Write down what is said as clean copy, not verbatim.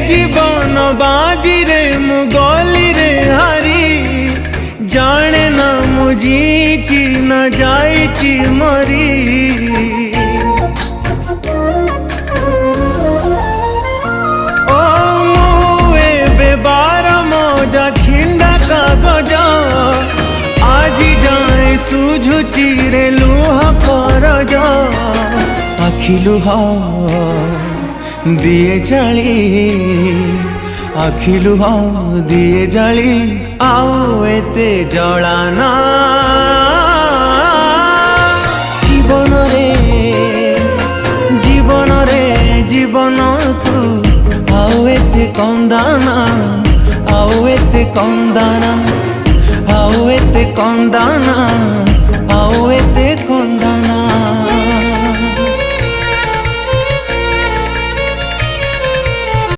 जीवन बाजी रे मु गली रे हारी जाने ना मुझीची न जाइची मरी ओ मुए बेबार मजा छिंडा कागज आजी जाए सुझुची रे लुह करज आखि लुह दिए जाली आखि लुह दिए जाली आओ एते जलाना जीवन रे जीवन तू आओ एते कंदाना आओ एते कंदाना आओ एते कंदाना आओ एते